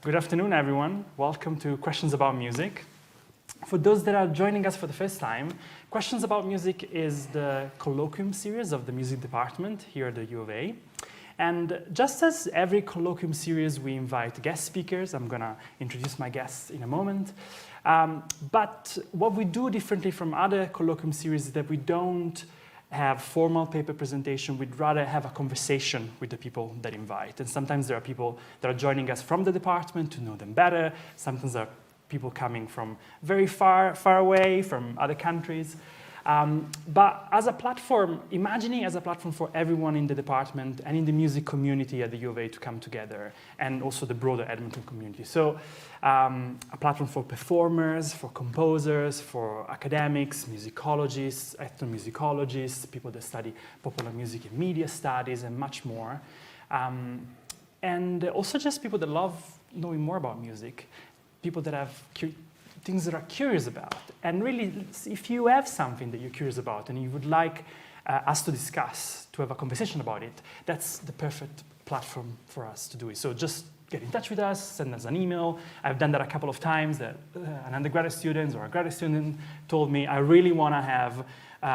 Good afternoon, everyone. Welcome to Questions About Music. For those that are joining us for the first time, Questions About Music is the colloquium series of the music department here at the U of A. And just as every colloquium series, we invite guest speakers. I'm going to introduce my guests in a moment. But what we do differently from other colloquium series is that we don't have formal paper presentation. We'd rather have a conversation with the people that invite. And sometimes there are people that are joining us from the department to know them better. Sometimes there are people coming from very far away, from other countries. But as a platform, imagining as a platform for everyone in the department and in the music community at the U of A to come together, and also the broader Edmonton community. So a platform for performers, for composers, for academics, musicologists, ethnomusicologists, people that study popular music and media studies, and much more. And also just people that love knowing more about music, people that have things that are curious about. And really, if you have something that you're curious about and you would like us to discuss, to have a conversation about it, that's the perfect platform for us to do it. So just get in touch with us, send us an email. I've done that a couple of times, that an undergraduate student or a graduate student told me, I really want to have,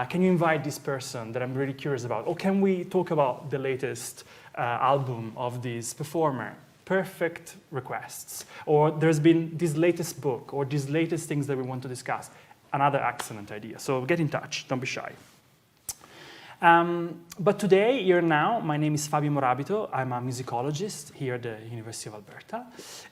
can you invite this person that I'm really curious about? Or can we talk about the latest album of this performer? Perfect requests. Or there's been this latest book or these latest things that we want to discuss. Another excellent idea. So get in touch, don't be shy. But today, here now, my name is Fabio Morabito. I'm a musicologist here at the University of Alberta.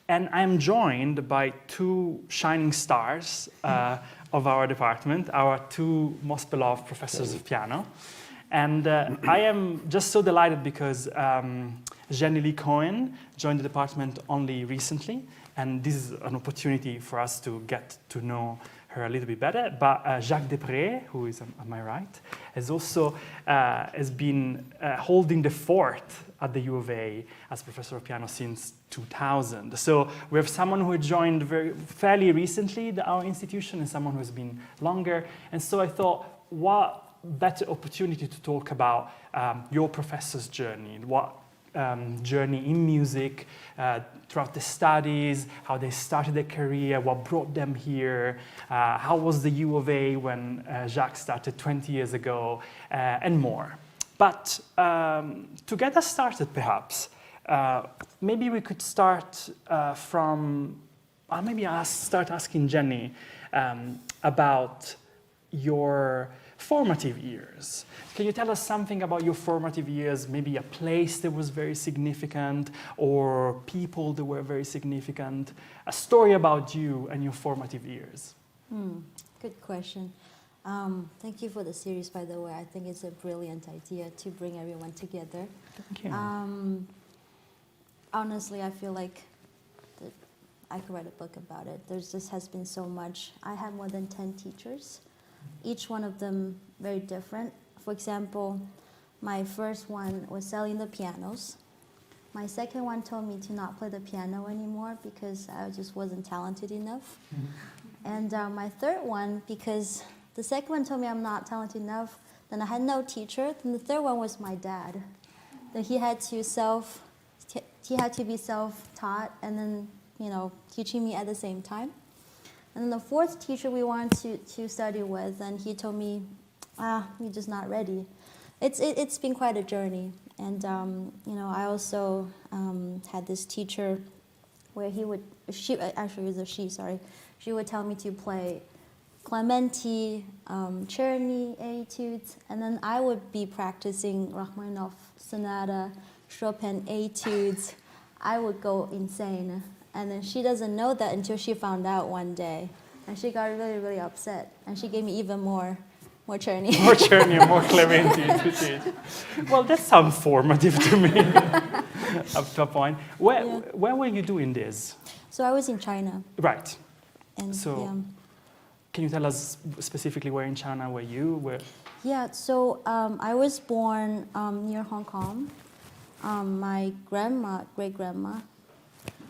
And I'm joined by two shining stars of our department, our two most beloved professors of piano. And I am just so delighted because Zhenni Li-Cohen joined the department only recently, and this is an opportunity for us to get to know her a little bit better. But Jacques Després, who is on my right, has also has been holding the fort at the U of A as professor of piano since 2000. So we have someone who joined fairly recently our institution and someone who has been longer. And so I thought, what better opportunity to talk about your professor's journey, what journey in music throughout the studies, how they started their career, what brought them here, how was the U of A when Jacques started 20 years ago, and more. But to get us started, perhaps, maybe we could start maybe I'll start asking Zhenni about your formative years. Can you tell us something about your formative years, maybe a place that was very significant or people that were very significant, a story about you and your formative years? Good question. Thank you for the series, by the way. I think it's a brilliant idea to bring everyone together. Thank you. Honestly, I feel like I could write a book about it. There just has been so much. I had more than 10 teachers. Each one of them very different. For example, my first one was selling the pianos. My second one told me to not play the piano anymore because I just wasn't talented enough. And my third one, because the second one told me I'm not talented enough, then I had no teacher. Then the third one was my dad. Then he had to be self-taught and then, teaching me at the same time. And then the fourth teacher we wanted to study with, and he told me, you're just not ready. It's been quite a journey. And, I also had this teacher where she would tell me to play Clementi, Czerny etudes, and then I would be practicing Rachmaninoff sonata, Chopin etudes. I would go insane. And then she doesn't know that until she found out one day. And she got really, really upset. And she gave me even more Czerny. More Czerny, more Clementi. Well, that sounds formative to me, up to a point. Where were you doing this? So I was in China. Right. And so can you tell us specifically where in China were you? Yeah, so I was born near Hong Kong. My great-grandma,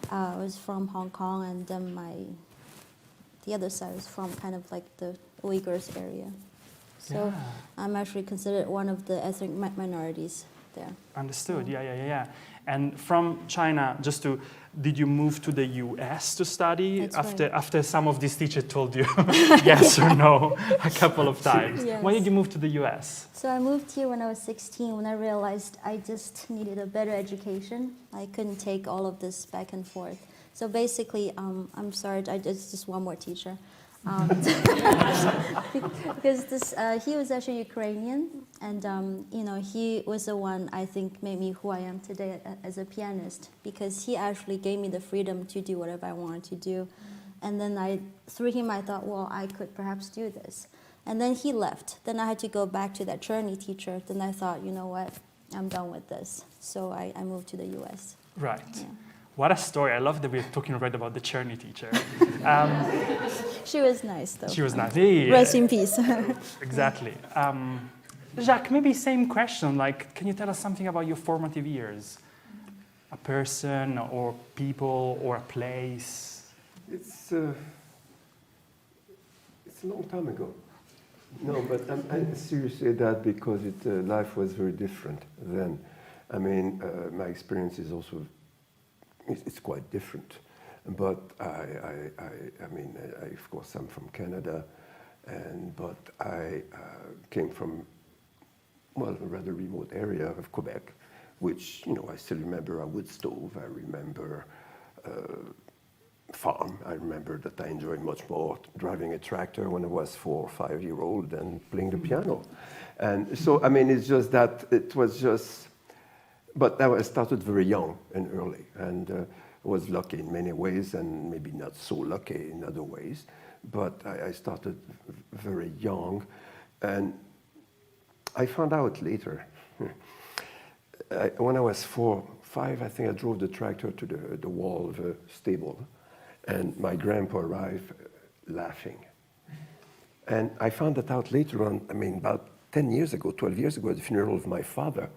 was from Hong Kong, and then the other side was from kind of like the Uyghurs area. So I'm actually considered one of the ethnic minorities there. Understood. Yeah. And from China, did you move to the US to study after some of these teachers told you yes or no a couple of times? Yes. Why did you move to the US? So I moved here when I was 16, when I realized I just needed a better education. I couldn't take all of this back and forth. So basically, I'm sorry, just one more teacher. Because he was actually Ukrainian, and he was the one I think made me who I am today as a pianist, because he actually gave me the freedom to do whatever I wanted to do. And then through him I thought, well, I could perhaps do this. And then he left. Then I had to go back to that Zhenni teacher. Then I thought, you know what, I'm done with this. So I moved to the US. Right. Yeah. What a story. I love that we're talking already about the Zhenni teacher. She was nice, though. She was nice. Yeah. Rest in peace. Exactly. Jacques, maybe same question. Like, can you tell us something about your formative years? A person or people or a place? It's a long time ago. No, but I seriously say that because life was very different then. I mean, my experience is also, it's quite different. But I mean, of course, I'm from Canada, but I came from, well, a rather remote area of Quebec, which, I still remember a wood stove. I remember farm. I remember that I enjoyed much more driving a tractor when I was 4 or 5 years old than playing the piano. And so, I mean, it's just that it was just, but I started very young and early, and was lucky in many ways and maybe not so lucky in other ways. But I started very young, and I found out later, when I was 4, 5, I think I drove the tractor to the wall of a stable, and my grandpa arrived laughing. And I found that out later on, I mean, about 10 years ago, 12 years ago, at the funeral of my father.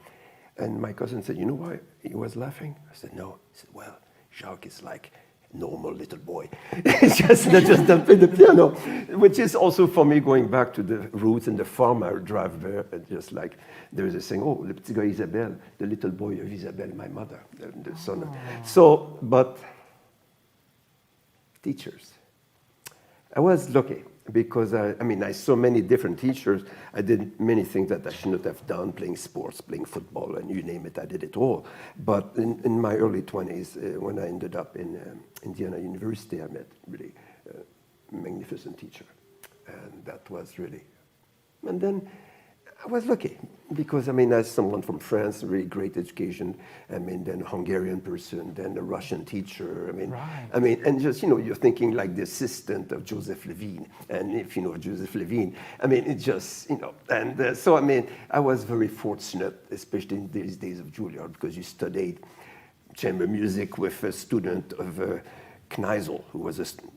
And my cousin said, you know why he was laughing? I said, no. He said, well, Jacques is like a normal little boy. It's just don't play the piano, which is also for me going back to the roots and the farm. I drive there, just like there is a saying, oh, le petit gars Isabelle, the little boy of Isabelle, my mother, the son. So, but teachers. I was lucky because I saw many different teachers. I did many things that I should not have done, playing sports, playing football, and you name it, I did it all. But in my early 20s, when I ended up in Indiana University, I met really a magnificent teacher. And that was really, and then I was lucky because, as someone from France, really great education, then a Hungarian person, then a Russian teacher, right. And just, you're thinking like the assistant of Joseph Levine, and if you know Joseph Levine, it just, and so, I was very fortunate, especially in these days of Juilliard, because you studied chamber music with a student of Kneisel, who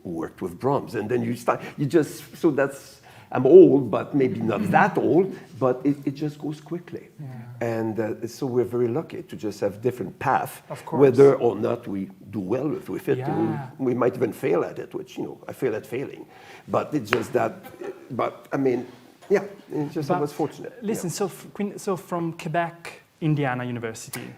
worked with Brahms, and then so that's, I'm old, but maybe not that old, but it just goes quickly. Yeah. And so we're very lucky to just have different paths, whether or not we do well with it. Yeah. We might even fail at it, which, I fail at failing. But it's just that, yeah, it's just I was fortunate. Listen, yeah. So from Quebec, Indiana University.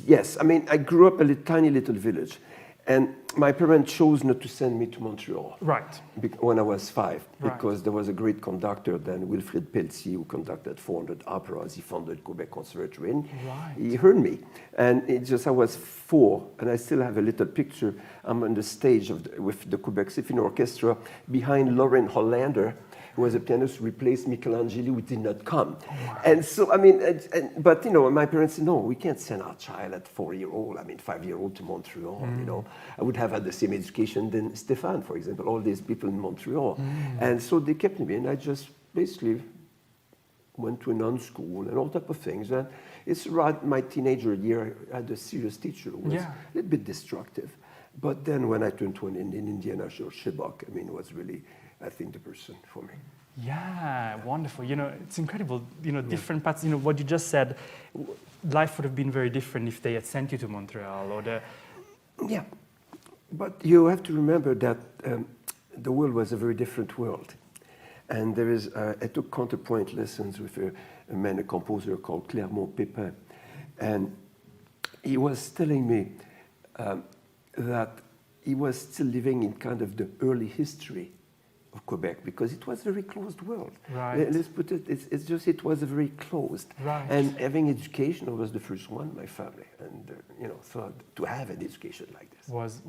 Yes, I grew up in a tiny little village. And my parents chose not to send me to Montreal. Right. When I was 5, right. Because there was a great conductor then, Wilfrid Peltier, who conducted 400 operas. He founded Quebec Conservatory. Right. He heard me. And I was 4, and I still have a little picture. I'm on the stage with the Quebec Symphony Orchestra behind Lauren Hollander, who was a pianist who replaced Michelangelo, who did not come. Oh, wow. And so, but my parents said, no, we can't send our child at 4-year-old, 5-year-old to Montreal, I would have had the same education than Stéphane, for example, all these people in Montreal. And so they kept me, and I just basically went to a non-school and all type of things. And it's around my teenager year, I had a serious teacher who was a little bit destructive. But then when I turned 20 in Indiana, Shibok, was really, I think, the person for me. Yeah, wonderful. It's incredible. Different paths. What you just said, life would have been very different if they had sent you to Montreal or the. Yeah, but you have to remember that the world was a very different world, and I took counterpoint lessons with a composer called Clermont Pépin, and he was telling me that he was still living in kind of the early history of Quebec, because it was a very closed world. Right. Let's put it, it's just, it was a very closed. Right. And having education was the first one, my family. And, so to have an education like this. Was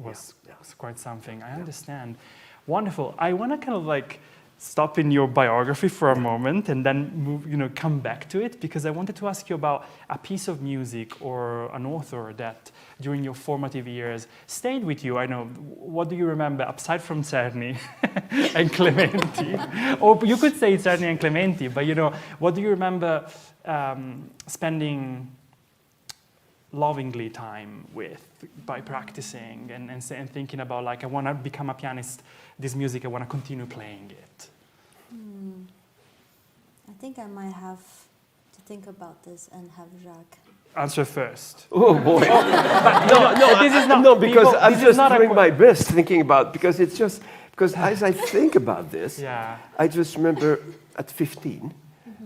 Yeah. quite something. I understand. Wonderful. I want to kind of like stop in your biography for a moment and then move, come back to it, because I wanted to ask you about a piece of music or an author that during your formative years stayed with you. I know, what do you remember aside from Zhenni and Clementi? Or you could say Zhenni and Clementi, but what do you remember spending lovingly time with by practicing and thinking about, like, I want to become a pianist, this music, I want to continue playing it? I think I might have to think about this and have Jacques. Answer first. Oh boy. This is not, No, because people, I'm this is just not a doing my best thinking about, because it's just, because as I think about this, Yeah. I just remember at 15,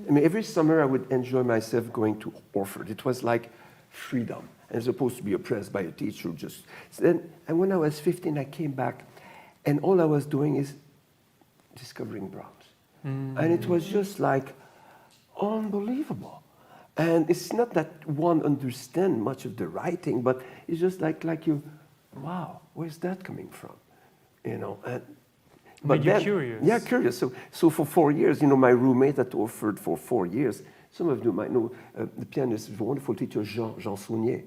I mean, every summer I would enjoy myself going to Orford. It was like freedom, as opposed to be oppressed by a teacher. And when I was 15, I came back, and all I was doing is discovering Brahms. And it was just like unbelievable. And it's not that one understands much of the writing, but it's just like you, wow, where's that coming from? And, Made you curious. Yeah, curious. So for 4 years, my roommate at Orford for 4 years, some of you might know the pianist, the wonderful teacher Jean Saunier.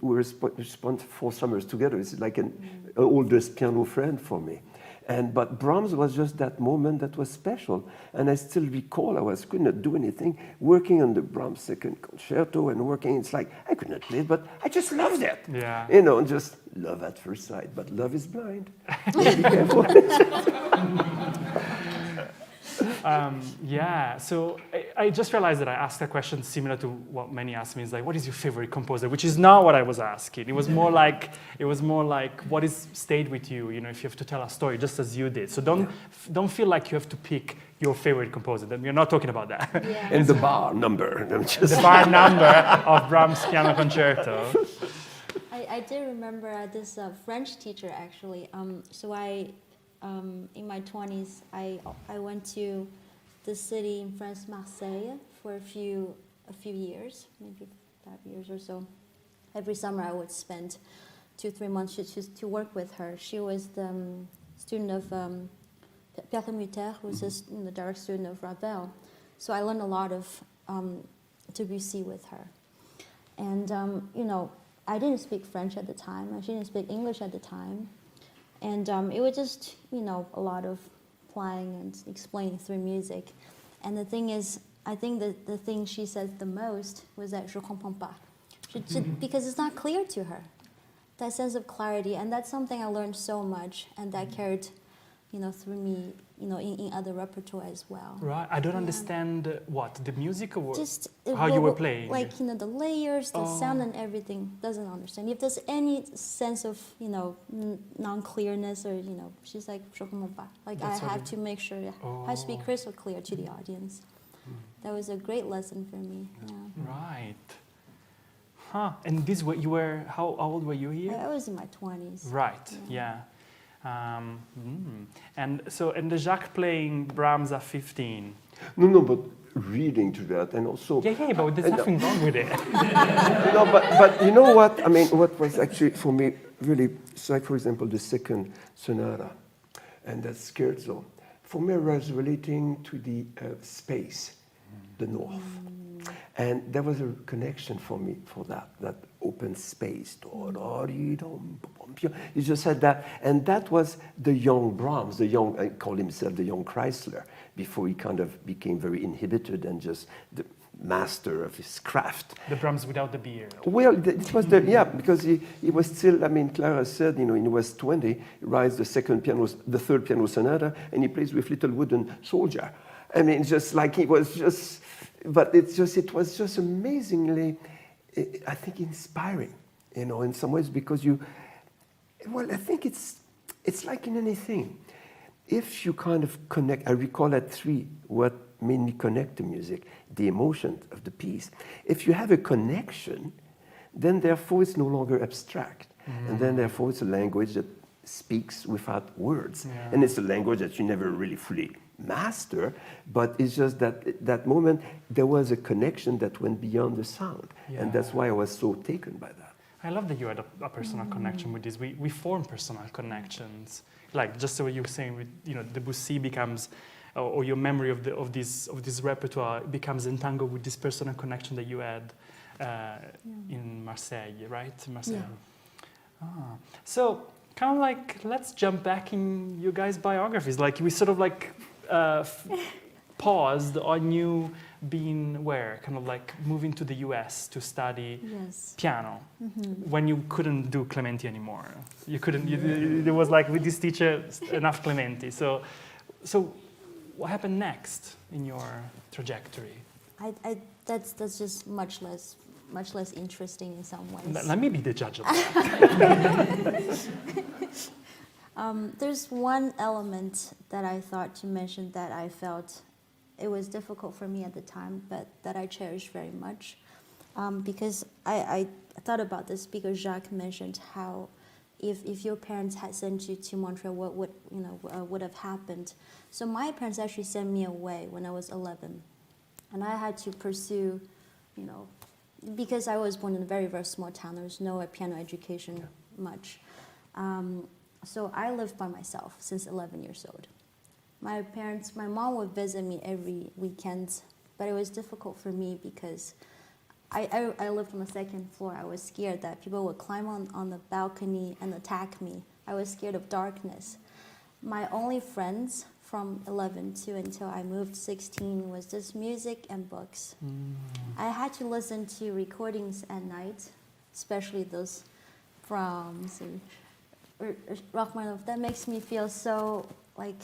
We spent 4 summers together. It's like an oldest piano friend for me. But Brahms was just that moment that was special. And I still recall could not do anything, working on the Brahms second concerto and working. It's like, I could not play it, but I just loved it. Yeah. Just love at first sight. But love is blind. Be careful. Yeah, so I just realized that I asked a question similar to what many asked me. Is like, what is your favorite composer? Which is not what I was asking. It was more like what is stayed with you. If you have to tell a story, just as you did. So don't feel like you have to pick your favorite composer. We're not talking about that. Yeah. And the bar number. The bar number of Brahms piano concerto. I did remember this French teacher, actually. In my 20s, I went to the city in France, Marseille, for a few years, maybe 5 years or so. Every summer I would spend 2-3 months to work with her. She was the student of Pierre Mutter, who was the direct student of Ravel. So I learned a lot of Debussy with her. And, I didn't speak French at the time. I didn't speak English at the time. And it was just, a lot of playing and explaining through music. And the thing is, I think that the thing she said the most was that je comprends pas. Because it's not clear to her. That sense of clarity. And that's something I learned so much. And that carried, through me, in other repertoire as well. Right. I don't understand what, the music or just how you were playing. Like, the layers, the sound and everything, doesn't understand. If there's any sense of, non-clearness or, she's like, je comprends pas. Like, That's I have to make sure I speak crystal clear to the audience. That was a great lesson for me. Yeah. Right. Huh. And how old were you here? I was in my 20s. Right, yeah. And the Jacques playing Brahms at 15. No, but reading to that, and also... Yeah, but there's nothing wrong with it. But you know what? I mean, what was actually, for me, really, so like, for example, the second sonata and that scherzo, for me, was relating to the space, the north. And there was a connection for me for that open space. You just said that. And that was the young Brahms, I called himself the young Chrysler, before he kind of became very inhibited and just the master of his craft. The Brahms without the beard. Well, it was because he was still, Clara said, he was 20, he writes the third piano sonata, and he plays with little wooden soldier. I mean, just like he was just... But it was just amazingly, I think, inspiring, in some ways, because I think it's like in anything. If you kind of connect, I recall at 3, what made me connect to music, the emotion of the piece. If you have a connection, then therefore it's no longer abstract. And then therefore it's a language that speaks without words. Yeah. And it's a language that you never really fully master, but it's just that that moment there was a connection that went beyond the sound. Yeah. And that's why I was so taken by that. I love that you had a personal connection with this. We form personal connections. Like just the way you were saying, with, you know, Debussy becomes, or your memory of this repertoire becomes entangled with this personal connection that you had in Marseille, right? Marseille. Yeah. Ah. So kind of like, let's jump back in you guys' biographies. Like we sort of like paused on you being where? Kind of like moving to the US to study Yes. piano when you couldn't do Clementi anymore. You couldn't, there was like with this teacher, enough Clementi. So what happened next in your trajectory? That's just much less interesting in some ways. Let me be the judge of that. There's one element that I thought to mention that I felt it was difficult for me at the time, but that I cherish very much, because I thought about this because Jacques mentioned how if your parents had sent you to Montreal, what would have happened. So my parents actually sent me away when I was 11, and I had to pursue, because I was born in a very, very small town. There was no piano education much. So I lived by myself since 11 years old. My mom would visit me every weekend, but it was difficult for me because I lived on the second floor. I was scared that people would climb on the balcony and attack me. I was scared of darkness. My only friends from 11 to until I moved 16 was just music and books. I had to listen to recordings at night, especially those Brahms and Rachmaninoff. That makes me feel so like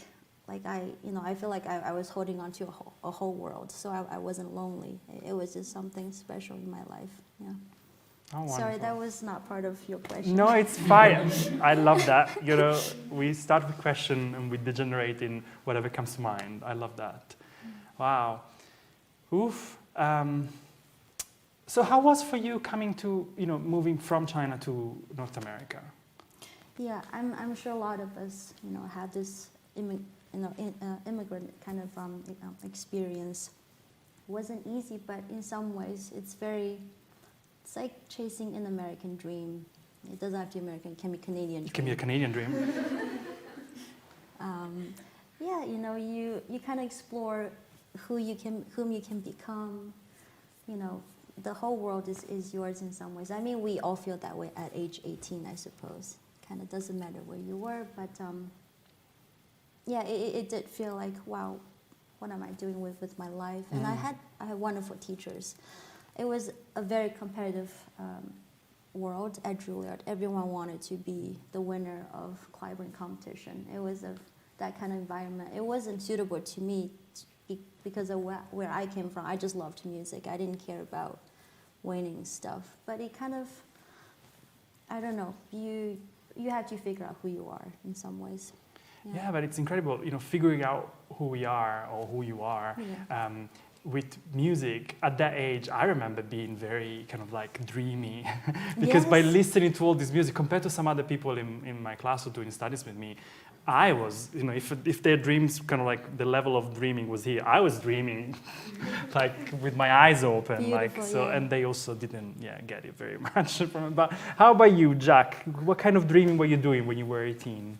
I feel like I was holding on to a whole world, so I wasn't lonely. It was just something special in my life. Yeah. Oh, Sorry, wonderful. that was not part of your question. No, it's fine. I love that. We start with question and we degenerate in whatever comes to mind. I love that. Wow. Oof. So how was for you coming to, moving from China to North America? Yeah, I'm sure a lot of us, had this immigrant kind of experience. It wasn't easy, but in some ways it's like chasing an American dream. It doesn't have to be American, it can be Canadian dream. It can be a Canadian dream. Yeah, you kind of explore whom you can become. The whole world is yours in some ways. I mean, we all feel that way at age 18, I suppose. Kind of doesn't matter where you were, but yeah, it did feel like, wow, what am I doing with my life? And I had wonderful teachers. It was a very competitive world at Juilliard. Everyone wanted to be the winner of Clyburn competition. It was that kind of environment. It wasn't suitable to me because of where I came from. I just loved music. I didn't care about winning stuff. But it kind of, I don't know, you have to figure out who you are in some ways. Yeah, but it's incredible, figuring out who we are or who you are. Yeah. With music, at that age, I remember being very kind of like dreamy because by listening to all this music, compared to some other people in my class who were doing studies with me, I was, if their dreams kind of like the level of dreaming was here, I was dreaming like with my eyes open. Beautiful, And they also didn't get it very much from it. But how about you, Jacques? What kind of dreaming were you doing when you were 18?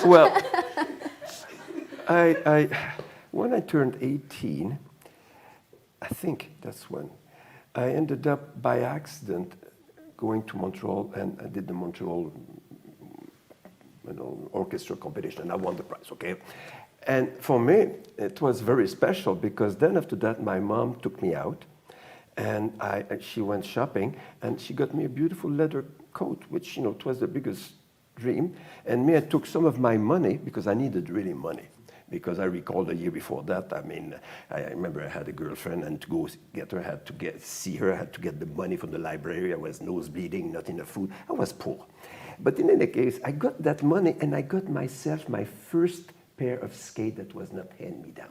Well, when I turned 18, I think that's when, I ended up by accident going to Montreal, and I did the Montreal orchestra competition. I won the prize, okay? And for me, it was very special because then after that, my mom took me out, and she went shopping, and she got me a beautiful leather coat, which, it was the biggest dream. And me, I took some of my money because I needed really money. Because I recall the year before that, I remember I had a girlfriend, and to go get her, I had to see her, I had to get the money from the library. I was nose bleeding, not enough food. I was poor. But in any case, I got that money, and I got myself my first pair of skates that was not hand-me-down.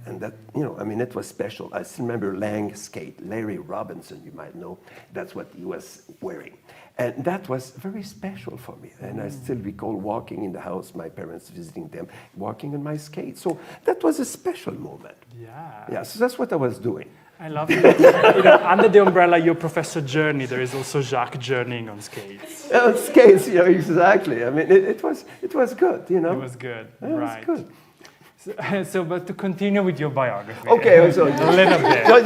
And that, you know, I mean, it was special. I still remember Lang skate, Larry Robinson, you might know. That's what he was wearing. And that was very special for me. And I still recall walking in the house, my parents visiting them, walking on my skate. So that was a special moment. Yeah. Yeah, so that's what I was doing. I love that. You know, under the umbrella, you're Professor Zhenni. There is also Jacques journeying on skates. On skates, yeah, exactly. I mean, it was good, you know. It was good, Yeah, right? It was good. So, but to continue with your biography. Okay, so a little bit. So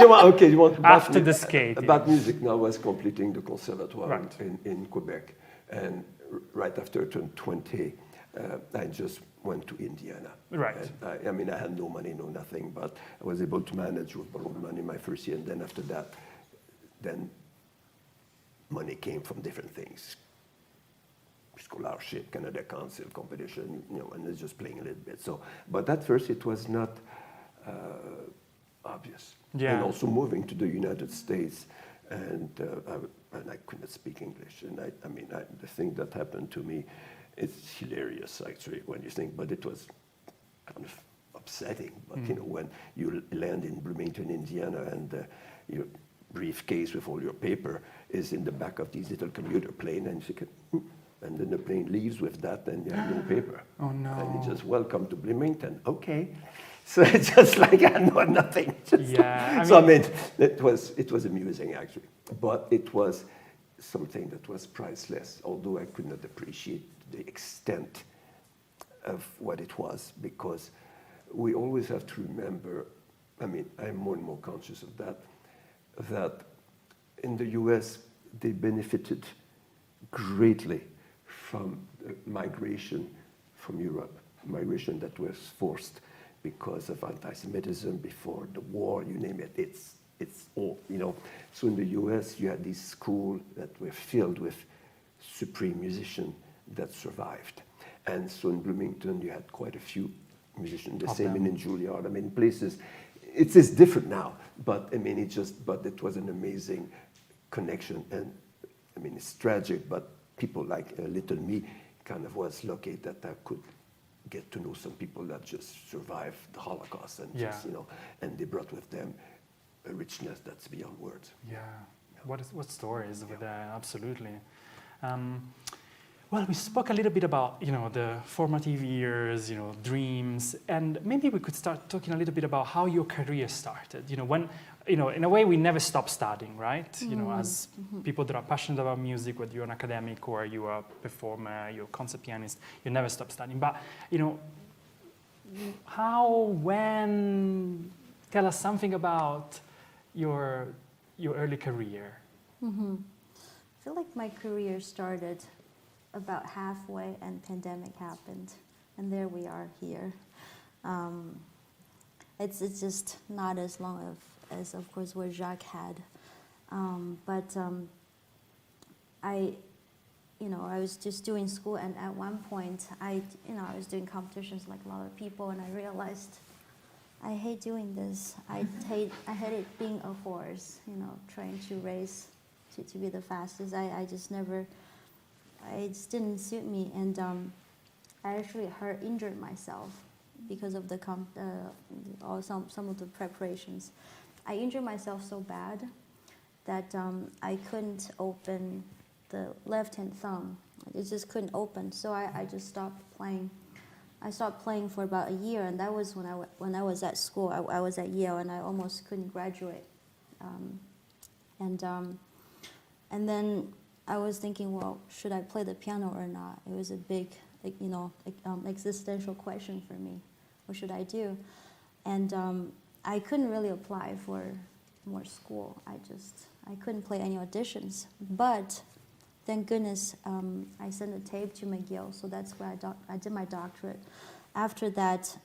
you want After the skating. About music, now I was completing the conservatoire Right. in Quebec, and right after I turned 20, I just went to Indiana. Right. And I mean, I had no money, no nothing, but I was able to manage with borrowed money my first year, and then after that, then money came from different things. Scholarship, Canada Council competition, you know, and it's just playing a little bit. So, but at first it was not obvious. Yeah. And also moving to the United States, and I couldn't speak English. And the thing that happened to me, it's hilarious actually when you think, but it was kind of upsetting. But you know, when you land in Bloomington, Indiana, and your briefcase with all your paper is in the back of this little commuter plane, and you can. And then the plane leaves with that, and you have no paper. Oh no! And you just welcome to Bloomington. Okay, so it's just like I know nothing. Yeah. I mean, it was amusing actually, but it was something that was priceless. Although I could not appreciate the extent of what it was, because we always have to remember. I mean, I'm more and more conscious of that. That in the U.S. they benefited greatly from migration from Europe, migration that was forced because of anti-Semitism before the war, you name it, it's all, you know. So in the US, you had these schools that were filled with supreme musicians that survived. And so in Bloomington, you had quite a few musicians, the same in Juilliard. I mean, places, it is different now, but I mean, but it was an amazing connection. And I mean, it's tragic, but people like little me kind of was lucky that I could get to know some people that just survived the Holocaust and just, you know, and they brought with them a richness that's beyond words. Yeah. What stories over there? Absolutely. Well, we spoke a little bit about, you know, the formative years, you know, dreams, and maybe we could start talking a little bit about how your career started. You know, when, you know, in a way we never stop studying, right? You know, as people that are passionate about music, whether you're an academic or you're a performer, you're a concert pianist, you never stop studying. But, you know, tell us something about your early career. I feel like my career started about halfway and pandemic happened, and there we are here. It's just not as long as of course what Jacques had, but I was just doing school, and at one point I was doing competitions like a lot of people, and I realized I hate doing this. I hated being a horse, you know, trying to race to be the fastest. I just didn't suit me, and I actually injured myself because of some of the preparations. I injured myself so bad that I couldn't open the left-hand thumb. It just couldn't open, so I just stopped playing. I stopped playing for about a year, and that was when I was at school. I was at Yale, and I almost couldn't graduate. And then I was thinking, well, should I play the piano or not? It was a big, existential question for me. What should I do? And I couldn't really apply for more school. I couldn't play any auditions. But thank goodness, I sent a tape to McGill, so that's where I did my doctorate. After that,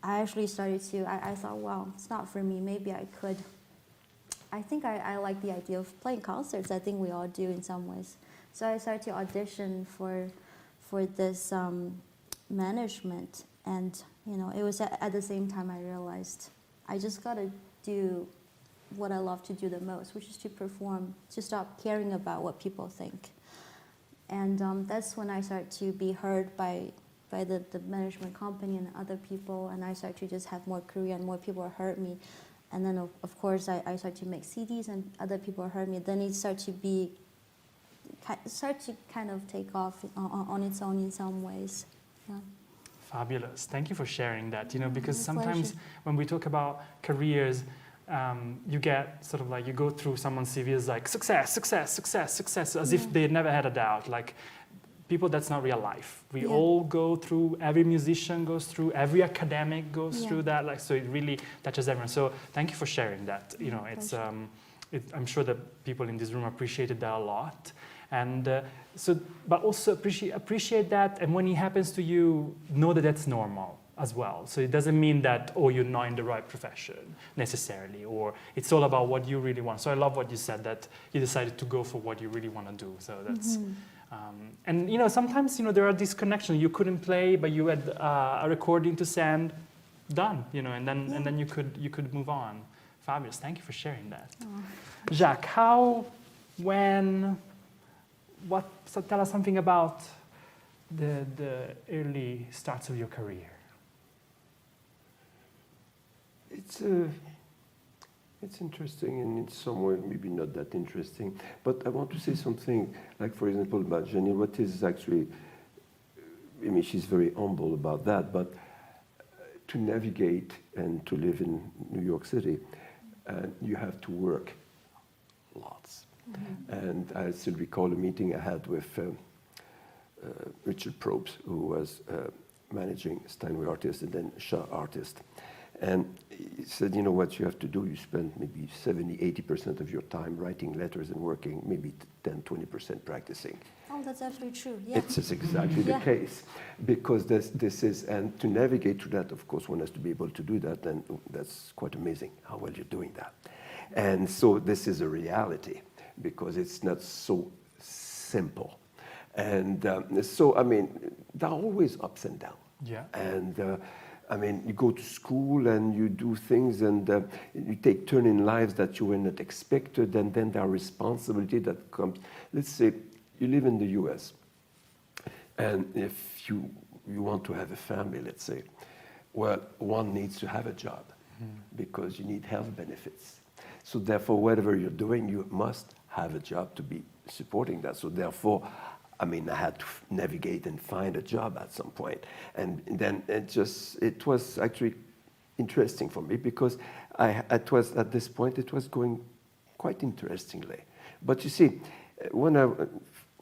I actually started I thought, well, it's not for me. Maybe I could. I think I like the idea of playing concerts. I think we all do in some ways. So I started to audition for this management, and it was at the same time I realized I just gotta do what I love to do the most, which is to perform, to stop caring about what people think. And that's when I started to be heard by by the management company and other people, and I start to just have more career and more people hurt me. And then of course I start to make CDs and other people hurt me. Then it start to kind of take off on its own in some ways. Yeah. Fabulous. Thank you for sharing that. You know, because My sometimes pleasure. when we talk about careers, you get sort of like, you go through someone's CV as like success, success, success, success, as if they never had a doubt. Like, people, that's not real life. We all go through, every musician goes through, every academic goes through that. Like, so it really touches everyone. So thank you for sharing that. You know, it's, I'm sure that people in this room appreciated that a lot. And but also appreciate that. And when it happens to you, know that that's normal as well. So it doesn't mean that, oh, you're not in the right profession necessarily, or it's all about what you really want. So I love what you said, that you decided to go for what you really want to do. So that's, and you know, sometimes, you know, there are these connections. You couldn't play, but you had a recording to send, done, you know, and then you could move on. Fabulous. Thank you for sharing that. Jacques, how, when, what? So tell us something about the early starts of your career. It's interesting, and in some way maybe not that interesting. But I want to say something, like for example about Zhenni. What is actually, I mean, she's very humble about that. But to navigate and to live in New York City, you have to work lots. And I still recall a meeting I had with Richard Probst, who was managing Steinway Artist and then Shaw Artist. And he said, you know what you have to do? You spend maybe 70, 80% of your time writing letters and working, maybe 10, 20% practicing. Oh, that's absolutely true. Yeah. It's just exactly the case. Because this is, and to navigate through that, of course, one has to be able to do that, and that's quite amazing how well you're doing that. And so this is a reality, because it's not so simple. And so, I mean, there are always ups and downs. Yeah. And I mean, you go to school and you do things, and you take turn in lives that you were not expected, and then there are responsibility that comes. Let's say you live in the US, and if you want to have a family, let's say, well, one needs to have a job because you need health benefits. So therefore, whatever you're doing, you must have a job to be supporting that. So therefore, I mean, I had to navigate and find a job at some point. And then it was actually interesting for me, because at this point, it was going quite interestingly. But you see,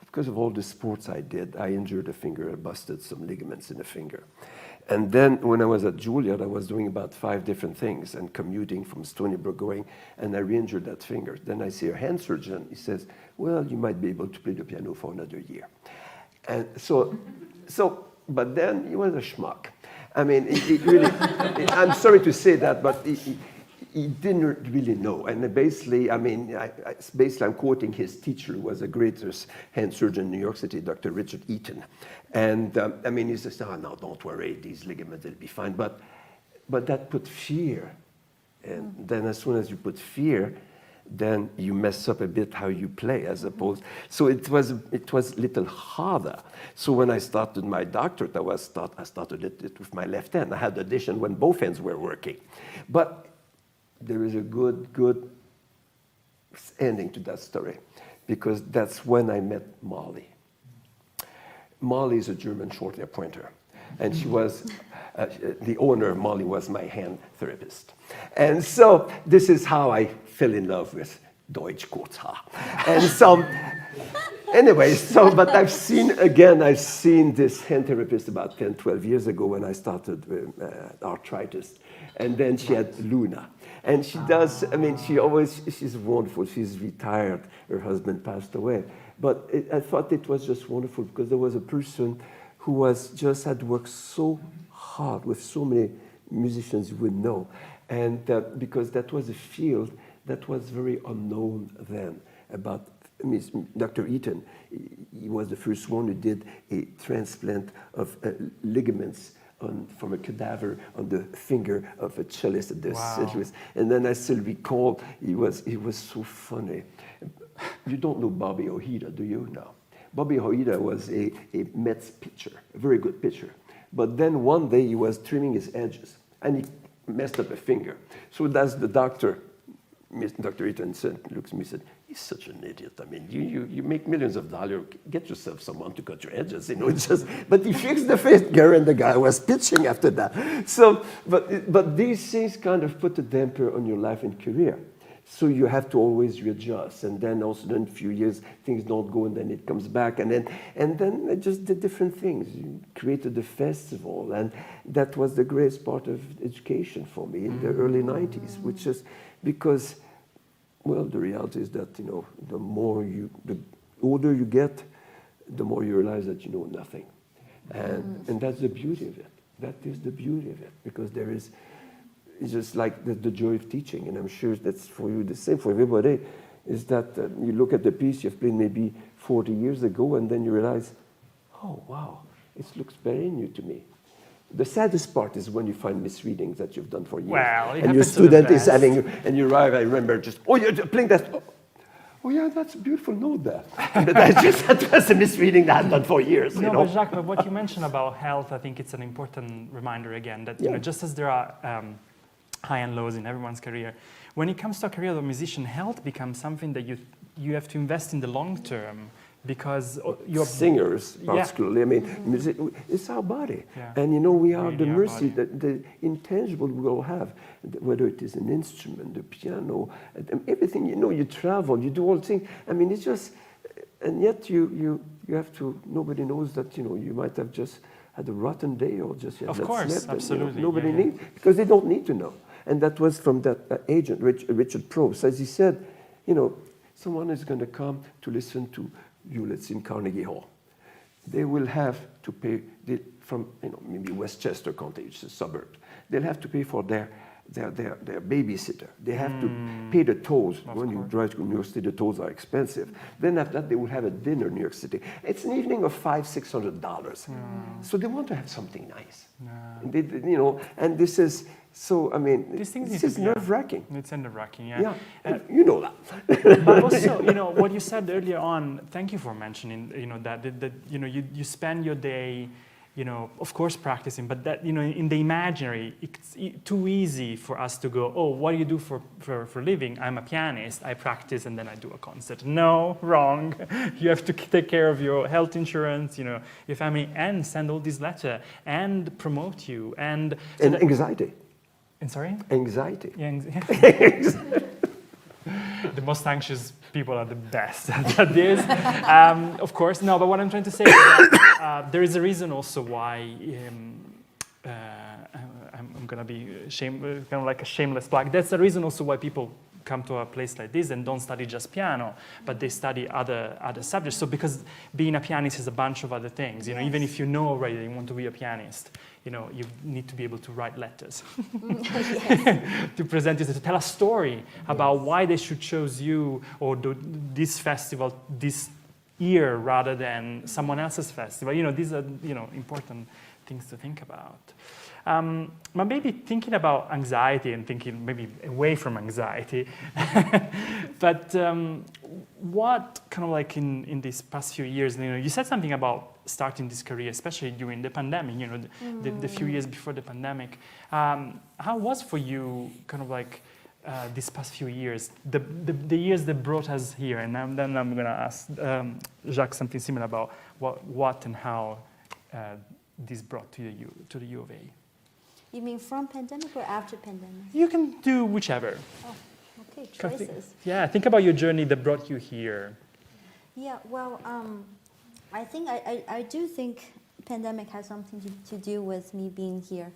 because of all the sports I did, I injured a finger, I busted some ligaments in the finger. And then when I was at Juilliard, I was doing about 5 different things and commuting from Stony Brook going, and I re-injured that finger. Then I see a hand surgeon. He says, well, you might be able to play the piano for another year. And but then he was a schmuck. I mean, he really, I'm sorry to say that, but he didn't really know. And basically, I mean, I'm quoting his teacher, who was the greatest hand surgeon in New York City, Dr. Richard Eaton. And I mean, he says, oh, no, don't worry, these ligaments will be fine. But that put fear. And then as soon as you put fear, then you mess up a bit how you play, as opposed. So it was a little harder. So when I started my doctorate, I started it with my left hand. I had audition when both hands were working. But there is a good ending to that story, because that's when I met Molly. Molly is a German short-hair pointer, and she was the owner. Molly was my hand therapist, and so this is how I fell in love with Deutsch Kurzhaar. And so, anyway, but I've seen this hand therapist about 10, 12 years ago when I started arthritis, and then she had Luna. And she does, I mean, she's wonderful. She's retired. Her husband passed away. But I thought it was just wonderful, because there was a person who had worked so hard with so many musicians you would know. And because that was a field that was very unknown then about, I mean, Dr. Eaton, he was the first one who did a transplant of ligaments from a cadaver on the finger of a cellist at the St. Louis. And then I still recall, he was so funny. You don't know Bobby Ojeda, do you? No. Bobby Ojeda was a Mets pitcher, a very good pitcher. But then one day he was trimming his edges, and he messed up a finger. So that's the doctor, Dr. Eaton, looks at me and said, "He's such an idiot. I mean, you make millions of dollars. Get yourself someone to cut your edges, you know." It's just, but he fixed the finger, and the guy was pitching after that. So, but these things kind of put a damper on your life and career. So you have to always readjust, and then also in a few years things don't go, and then it comes back, and then I just did different things. You created the festival, and that was the greatest part of education for me in the early '90s, which is because, well, the reality is that, you know, the older you get, the more you realize that you know nothing, and that's the beauty of it. That is the beauty of it, because there is. It's just like the joy of teaching, and I'm sure that's for you the same, for everybody, is that you look at the piece you've played maybe 40 years ago, and then you realize, oh, wow, it looks very new to me. The saddest part is when you find misreadings that you've done for years. Well, and your student is having, and you arrive, I remember just, oh, you're playing that. Oh, yeah, that's a beautiful note there. That was a misreading that I've done for years. No, you know? but Jacques, but what you mentioned about health, I think it's an important reminder again that, you know, just as there are high and lows in everyone's career, when it comes to a career of a musician, health becomes something that you have to invest in the long term, because you're singers, particularly. I mean, music, it's our body, and you know we are Really the mercy, the intangible we all have, whether it is an instrument, the piano, everything. You know, you travel, you do all things. I mean, it's just, and yet you have to. Nobody knows that, you know, you might have just had a rotten day or just of course, slept, absolutely. And, you know, nobody needs, because they don't need to know. And that was from that agent, Richard Probst, as he said, you know, someone is going to come to listen to you, let's say in Carnegie Hall. They will have to pay from, you know, maybe Westchester County, which is a suburb. They'll have to pay for their babysitter. They have to pay the tolls. When you drive to New York City, the tolls are expensive. Then after that, they will have a dinner in New York City. It's an evening of $500-600. So they want to have something nice. And they, you know, and this is, so, I mean, this is nerve-wracking. It's nerve-wracking, Yeah, you know that. But also, you know, what you said earlier on, thank you for mentioning, you know, that you know, you spend your day, you know, of course practicing, but that, you know, in the imaginary, it's too easy for us to go, oh, what do you do for a living? I'm a pianist, I practice, and then I do a concert. No, wrong. You have to take care of your health insurance, you know, your family, and send all these letters, and promote you, and... So and anxiety. And sorry? Anxiety. Yeah, the most anxious people are the best at this, of course. No, but what I'm trying to say is that there is a reason also why I'm going to be kind of like a shameless plug. That's the reason also why people come to a place like this and don't study just piano, but they study other subjects. So because being a pianist is a bunch of other things, you know, even if you know already that you want to be a pianist, you know, you need to be able to write letters to present you, to tell a story about why they should choose you or this festival this year rather than someone else's festival. You know, these are, you know, important things to think about. But maybe thinking about anxiety and thinking maybe away from anxiety, but what kind of like in these past few years, you know, you said something about starting this career, especially during the pandemic, you know, the few years before the pandemic. How was for you kind of like these past few years, the years that brought us here? And then I'm going to ask Jacques something similar about what and how this brought to the U of A. You mean from pandemic or after pandemic? You can do whichever. Oh, okay, choices. Yeah, think about your journey that brought you here. Yeah, well, I think I do think pandemic has something to do with me being here.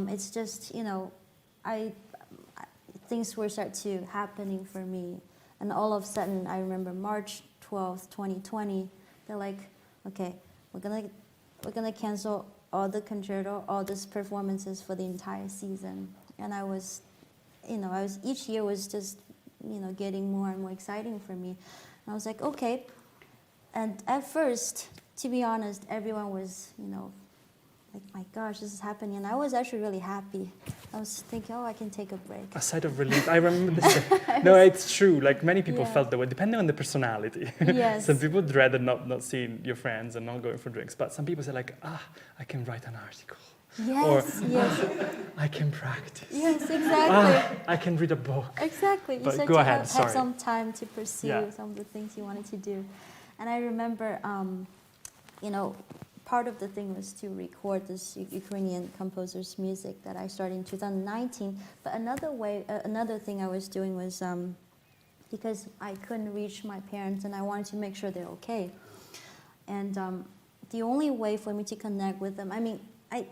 It's just, you know, things were start to happening for me, and all of a sudden I remember March 12th, 2020. They're like, okay, we're gonna cancel all the concerto, all these performances for the entire season. And I was, you know, each year was just, you know, getting more and more exciting for me. And I was like, okay. And at first, to be honest, everyone was, you know, like, my gosh, this is happening. And I was actually really happy. I was thinking, oh, I can take a break. A sigh of relief. I remember this. No, it's true. Like many people Yeah. felt that way, depending on the personality. Yes. Some people dreaded not seeing your friends and not going for drinks. But some people say like, I can write an article. Yes, yes. I can practice. Yes, exactly. I can read a book. Exactly. You But start go to ahead, have sorry. some time to pursue Yeah. some of the things you wanted to do. And I remember, you know, part of the thing was to record this Ukrainian composer's music that I started in 2019. But another thing I was doing was because I couldn't reach my parents and I wanted to make sure they're okay. And the only way for me to connect with them, I mean,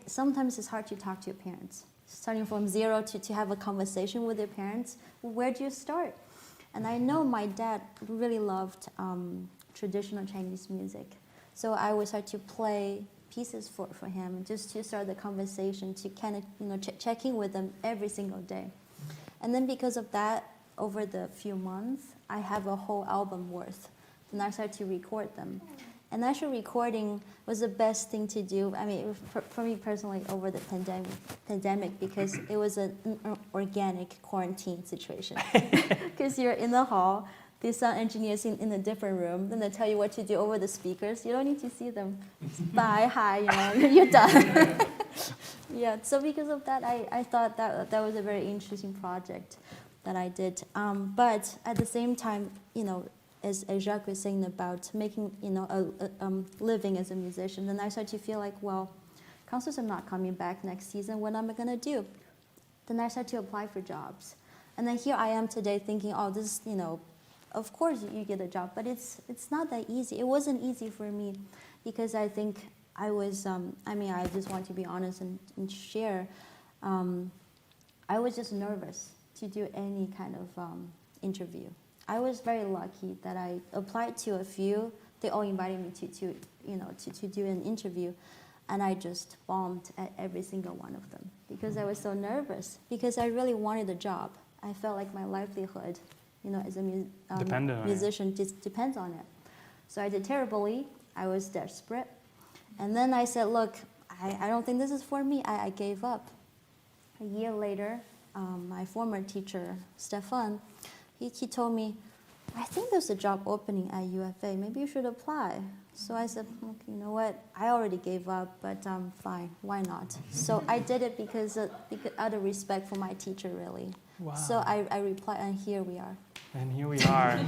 sometimes it's hard to talk to your parents. Starting from zero to have a conversation with your parents, where do you start? And I know my dad really loved traditional Chinese music. So I would start to play pieces for him, just to start the conversation, to kind of, you know, check in with them every single day. And then because of that, over the few months, I have a whole album worth. And I started to record them. And actually recording was the best thing to do. I mean, for me personally, over the pandemic, because it was an organic quarantine situation. Because you're in the hall, the sound engineers in a different room, then they tell you what to do over the speakers. You don't need to see them. Bye, hi, you know, you're done. Yeah, so because of that, I thought that was a very interesting project that I did. But at the same time, you know, as Jacques was saying about making, you know, a living as a musician, then I started to feel like, well, concerts are not coming back next season. What am I going to do? Then I started to apply for jobs. And then here I am today thinking, oh, this, you know, of course you get a job, but it's not that easy. It wasn't easy for me because I think I was, I mean, I just want to be honest and share. I was just nervous to do any kind of interview. I was very lucky that I applied to a few. They all invited me to do an interview, and I just bombed at every single one of them because I was so nervous. Because I really wanted a job. I felt like my livelihood, you know, as a musician, just depends on it. So I did terribly. I was desperate, and then I said, "Look, I don't think this is for me." I gave up. A year later, my former teacher, Stefan, he told me, I think there's a job opening at UofA. Maybe you should apply. So I said, okay, you know what? I already gave up, but fine, why not? So I did it because out of respect for my teacher, really. Wow. So I replied, and here we are. And here we are.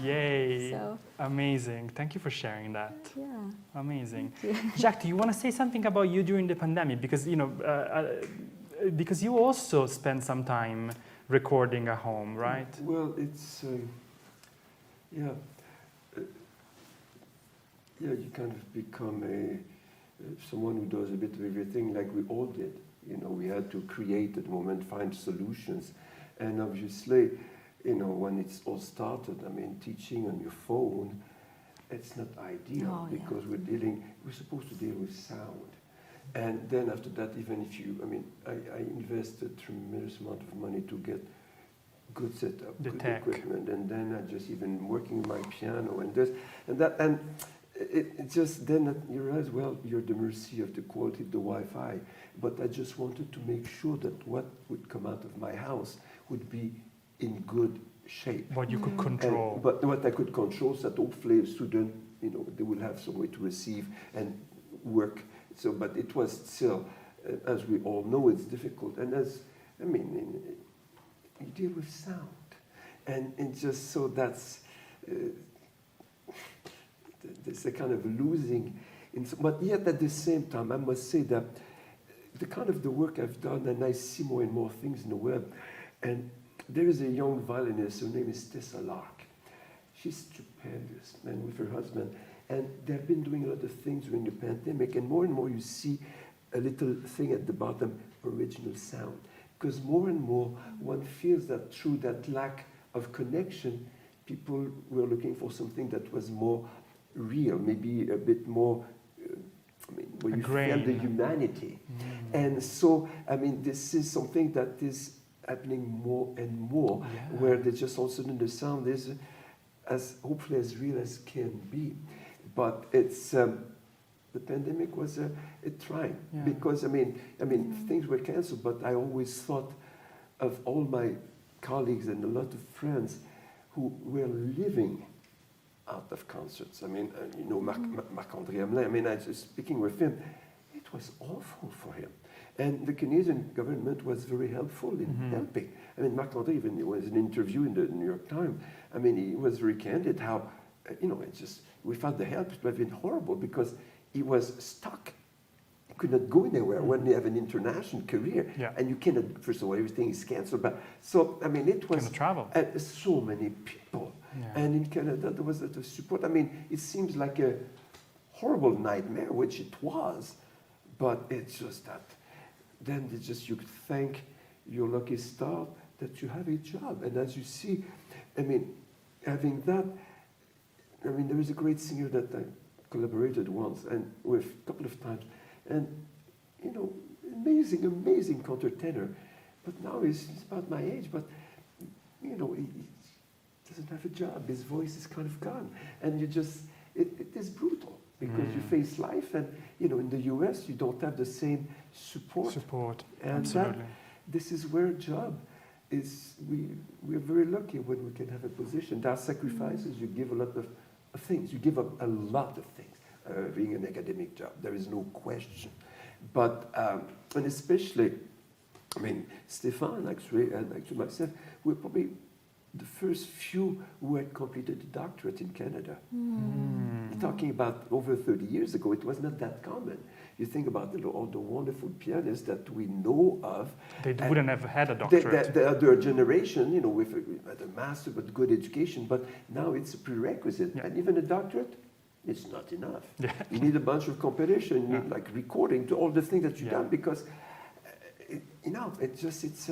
Yay. So, amazing. Thank you for sharing that. Yeah. Amazing. Thank you. Jacques, do you want to say something about you during the pandemic? Because, you know, because you also spent some time recording at home, right? Well, it's, yeah, you kind of become someone who does a bit of everything like we all did. You know, we had to create at the moment, find solutions. And obviously, you know, when it's all started, I mean, teaching on your phone, it's not ideal because we're supposed to deal with sound. And then after that, even if you, I mean, I invested tremendous amount of money to get good setup, good equipment, and then I just even working my piano and this and that, and it just then you realize, well, you're at the mercy of the quality of the Wi-Fi. But I just wanted to make sure that what would come out of my house would be in good shape. What you could control. But what I could control, so that hopefully a student, you know, they will have some way to receive and work. So, but it was still, as we all know, it's difficult. And as, I mean, you deal with sound. And just so that's, there's a kind of losing. But yet at the same time, I must say that the kind of the work I've done, and I see more and more things in the web, and there is a young violinist, her name is Tessa Lark. She's stupendous, and with her husband. And they've been doing a lot of things during the pandemic, and more you see a little thing at the bottom, original sound. Because more and more one feels that through that lack of connection, people were looking for something that was more real, maybe a bit more, I mean, where you feel the humanity. And so, I mean, this is something that is happening more and more, where they just all of a sudden the sound is as hopefully as real as can be. But it's the pandemic was a trying Yeah. because I mean things were canceled, but I always thought of all my colleagues and a lot of friends who were living out of concerts. I mean, you know, Marc-André Hamelin, I mean, I was speaking with him, it was awful for him. And the Canadian government was very helpful in helping. I mean, Marc-André, even there was an interview in the New York Times, I mean, he was very candid how, you know, it's just, without the help, it would have been horrible because he was stuck. He could not go anywhere when you have an international career. Yeah. And you cannot, first of all, everything is canceled. But so, I mean, it was Cannot travel. So many people. Yeah. And in Canada, there was the support. I mean, it seems like a horrible nightmare, which it was. But it's just that, then it's just you thank your lucky star that you have a job. And as you see, I mean, having that, I mean, there is a great singer that I collaborated once and with a couple of times. And, you know, amazing, amazing countertenor. But now he's about my age, but, you know, he doesn't have a job. His voice is kind of gone. And you just, it is brutal because you face life. And, you know, in the US, you don't have the same support. And Absolutely. This is where job is, we're very lucky when we can have a position. There are sacrifices, you give a lot of things. You give up a lot of things. Being an academic job, there is no question. But, and especially, I mean, Stéphane actually, and actually myself, we're probably the first few who had completed a doctorate in Canada. Talking about over 30 years ago, it was not that common. You think about all the wonderful pianists that we know of. They wouldn't have had a doctorate. The other generation, you know, with a master but good education, but now it's a prerequisite. Yeah. And even a doctorate, it's not enough. Yeah. You need a bunch of competition, you need like recording to all the things that you've Yeah. done because, you know, it's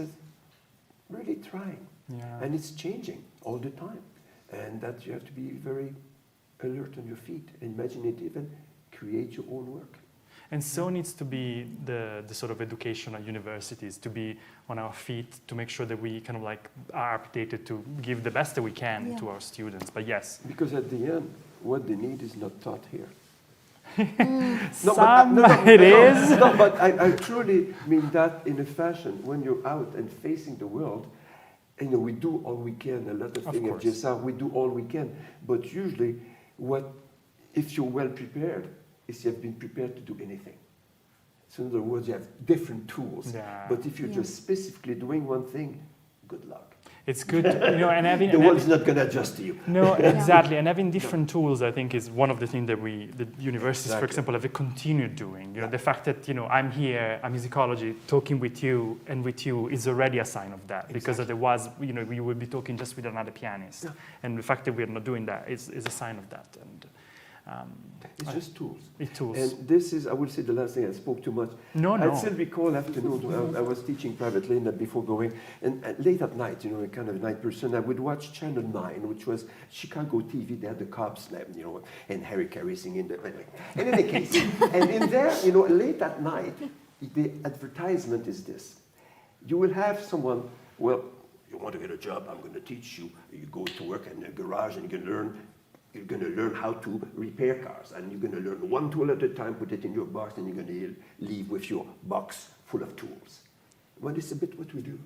really trying. Yeah. And it's changing all the time. And that you have to be very alert on your feet, imaginative, and create your own work. And so needs to be the sort of education at universities, to be on our feet, to make sure that we kind of like are updated to give the best that we can to our students. But yes. Because at the end, what they need is not taught here. It is. No, but I truly mean that in a fashion. When you're out and facing the world, you know, we do all we can. A lot of things at GSR, we do all we can. But usually, if you're well prepared, is you have been prepared to do anything. So in other words, you have different tools. Yeah. But if you're just specifically doing one thing, good luck. It's good, you know, and having the world's not going to adjust to you. No, exactly, and having different tools, I think, is one of the things that the universities, for example, have continued doing. You know, the fact that I'm here, I'm musicology, talking with you and with you is already a sign of that, because otherwise, we would be talking just with another pianist, and the fact that we're not doing that is a sign of that. And it's just tools. It's tools. And this is, I will say the last thing, I spoke too much. No. I still recall afternoon, I was teaching privately before going, and late at night, a kind of night person, I would watch Channel 9, which was Chicago TV. They had the cops, and Harry Carey singing. In any case, and in there, late at night, the advertisement is this. You will have someone, well, you want to get a job, I'm going to teach you. You go to work in a garage and you're going to learn how to repair cars, and you're going to learn one tool at a time, put it in your box, and you're going to leave with your box full of tools. Well, it's a bit what we do.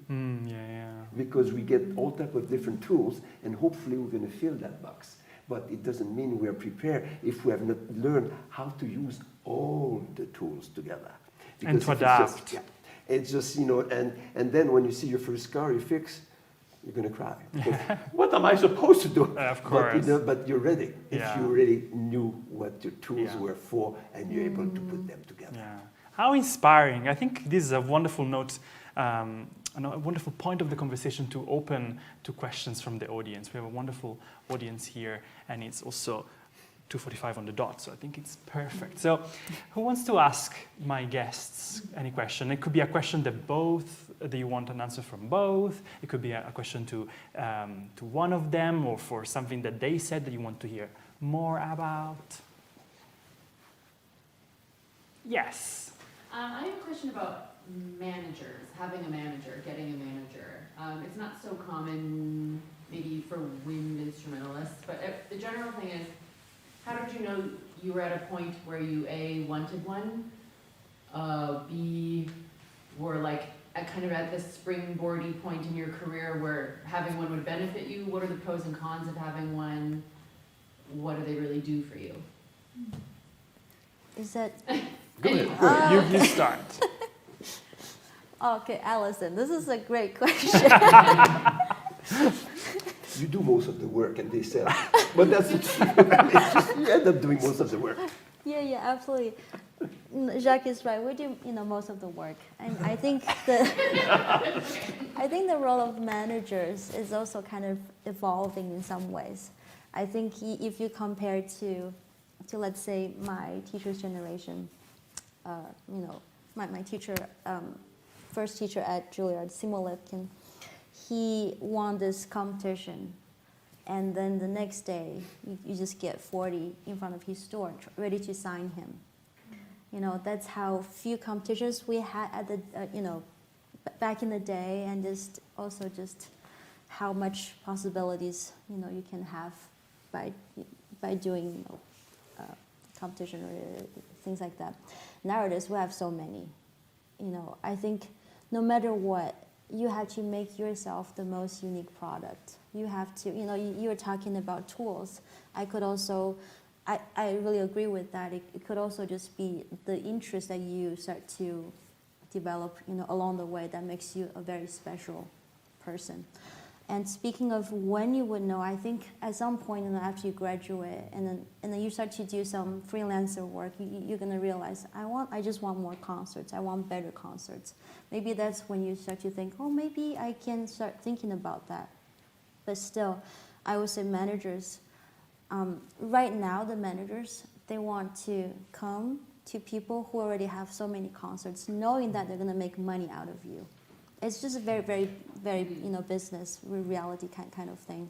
Because we get all type of different tools, and hopefully we're going to fill that box. But it doesn't mean we're prepared if we have not learned how to use all the tools together. Because and to adapt. It's just, and then when you see your first car you fix, you're going to cry. What am I supposed to do? Of course. But you're ready. If you really knew what your tools were for and you're able to put them together. Yeah. How inspiring. I think this is a wonderful note, a wonderful point of the conversation to open to questions from the audience. We have a wonderful audience here, and it's also 2:45 on the dot, so I think it's perfect. So who wants to ask my guests any question? It could be a question that you want an answer from both. It could be a question to one of them, or for something that they said that you want to hear more about. Yes? I have a question about managers, having a manager, getting a manager. It's not so common maybe for wind instrumentalists, but the general thing is, how did you know you were at a point where you A, wanted one, B, were like kind of at this springboardy point in your career where having one would benefit you? What are the pros and cons of having one? What do they really do for you? Is that Go ahead. You start. okay, Allison? This is a great question. You do most of the work and they sell. But that's the truth. It's just, you end up doing most of the work. Yeah, absolutely. Jacques is right. We do, most of the work, and I think the role of managers is also kind of evolving in some ways. I think if you compare to let's say my teacher's generation, my teacher, first teacher at Juilliard, Simo Lipkin, he won this competition, and then the next day you just get 40 in front of his store ready to sign him. That's how few competitions we had at the back in the day, and just how much possibilities you can have by doing competition or things like that. Nowadays we have so many. I think no matter what, you have to make yourself the most unique product. You have to, you were talking about tools. I really agree with that. It could also just be the interest that you start to develop, along the way that makes you a very special person. And speaking of when you would know, I think at some point after you graduate and then you start to do some freelancer work, you're gonna realize I just want more concerts. I want better concerts. Maybe that's when you start to think, oh, maybe I can start thinking about that. But still, I would say managers. Right now, the managers, they want to come to people who already have so many concerts, knowing that they're gonna make money out of you. It's just a very, very, very, business reality kind of thing.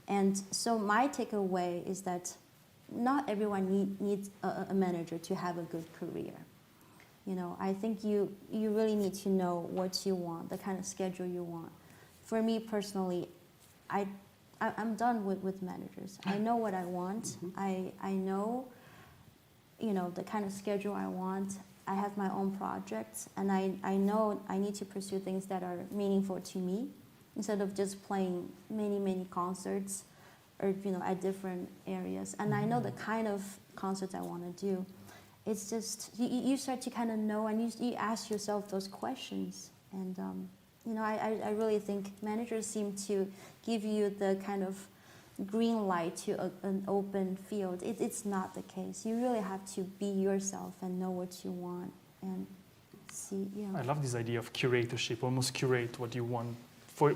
And so my takeaway is that not everyone needs a manager to have a good career. I think you really need to know what you want, the kind of schedule you want. For me personally, I'm done with managers. I know what I want. I know, the kind of schedule I want. I have my own projects, and I know I need to pursue things that are meaningful to me, instead of just playing many concerts, or at different areas. And I know the kind of concerts I want to do. It's just you start to kind of know, and you ask yourself those questions. And I really think managers seem to give you the kind of green light to an open field. It's not the case. You really have to be yourself and know what you want and see. Yeah. I love this idea of curatorship, almost curate what you want